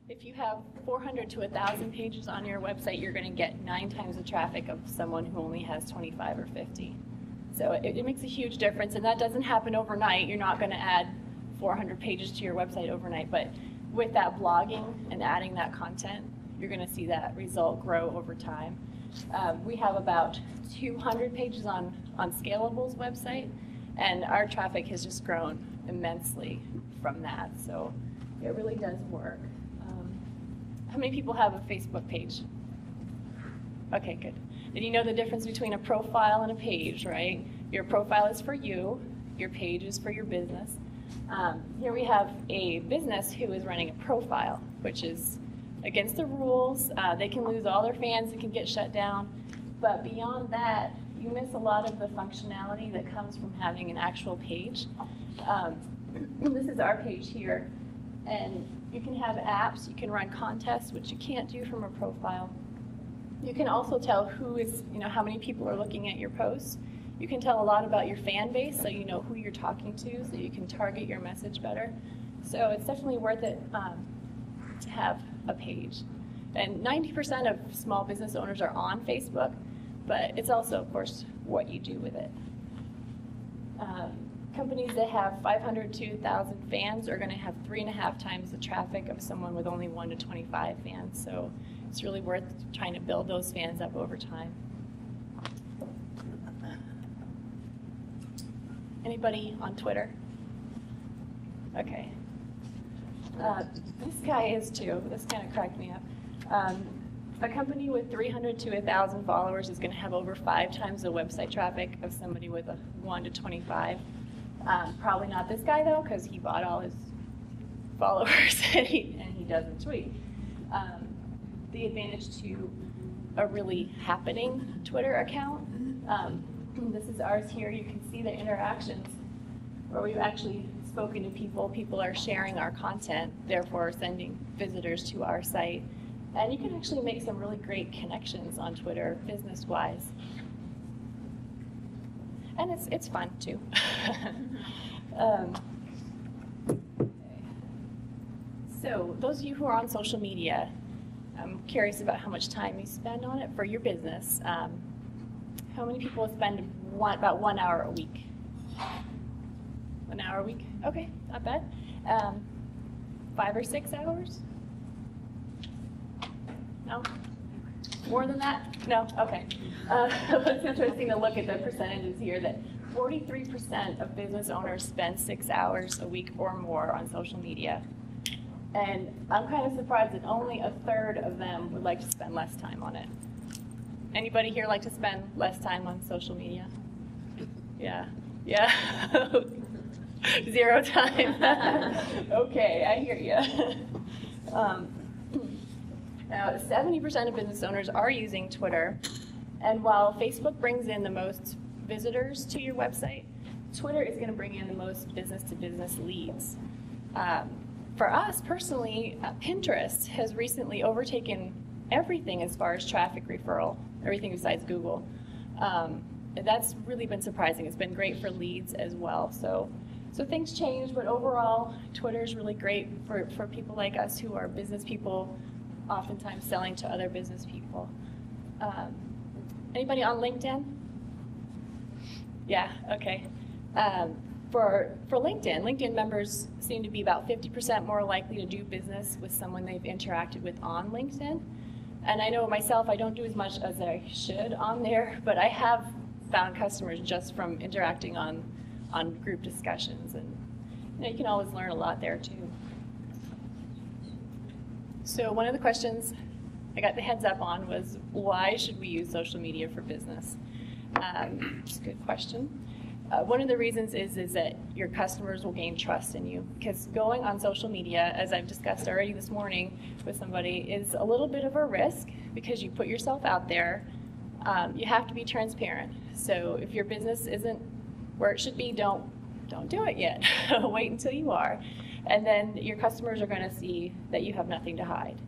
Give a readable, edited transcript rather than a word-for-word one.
If you have 400 to 1,000 pages on your website, you're going to get 9 times the traffic of someone who only has 25 or 50. So it makes a huge difference, and that doesn't happen overnight. You're not going to add 400 pages to your website overnight, but with that blogging and adding that content, you're going to see that result grow over time. We have about 200 pages on Scalable's website, and our traffic has just grown immensely from that, so it really does work. How many people have a Facebook page? Okay, good. And you know the difference between a profile and a page, right? Your profile is for you, your page is for your business. Here we have a business who is running a profile, which is against the rules. They can lose all their fans, it can get shut down. But beyond that, you miss a lot of the functionality that comes from having an actual page. This is our page here, and you can have apps, you can run contests, which you can't do from a profile. You can also tell who is, how many people are looking at your posts. You can tell a lot about your fan base, so you know who you're talking to, so you can target your message better. So it's definitely worth it to have a page. And 90% of small business owners are on Facebook, but it's also, of course, what you do with it. Companies that have 500 to 1,000 fans are going to have 3.5 times the traffic of someone with only 1 to 25 fans. So it's really worth trying to build those fans up over time. Anybody on Twitter? Okay. This guy is too. This kind of cracked me up. A company with 300 to 1,000 followers is going to have over 5 times the website traffic of somebody with a 1 to 25. Probably not this guy though, because he bought all his followers and he doesn't tweet. The advantage to a really happening Twitter account. This is ours here. You can see the interactions where we've actually spoken to people. People are sharing our content, therefore sending visitors to our site. And you can actually make some really great connections on Twitter, business-wise. And it's fun too. So those of you who are on social media, I'm curious about how much time you spend on it for your business. How many people spend about 1 hour a week? 1 hour a week? Okay, not bad. 5 or 6 hours? No? More than that? No? Okay. It's interesting to look at the percentages here that 43% of business owners spend 6 hours a week or more on social media. And I'm kind of surprised that only 1/3 of them would like to spend less time on it. Anybody here like to spend less time on social media? Yeah. Yeah? 0 time. Okay, I hear you. Now, 70% of business owners are using Twitter, and while Facebook brings in the most visitors to your website, Twitter is going to bring in the most business-to-business leads. For us personally, Pinterest has recently overtaken everything as far as traffic referral, everything besides Google. That's really been surprising. It's been great for leads as well. So things change, but overall, Twitter is really great for people like us who are business people, oftentimes selling to other business people. Anybody on LinkedIn? Yeah, okay. For LinkedIn members seem to be about 50% more likely to do business with someone they've interacted with on LinkedIn. And I know myself, I don't do as much as I should on there, but I have found customers just from interacting on group discussions. And you can always learn a lot there too. So one of the questions I got the heads up on was, why should we use social media for business? It's a good question. One of the reasons is that your customers will gain trust in you, because going on social media, as I've discussed already this morning with somebody, is a little bit of a risk because you put yourself out there. You have to be transparent. So if your business isn't where it should be, don't do it yet. Wait until you are. And then your customers are going to see that you have nothing to hide.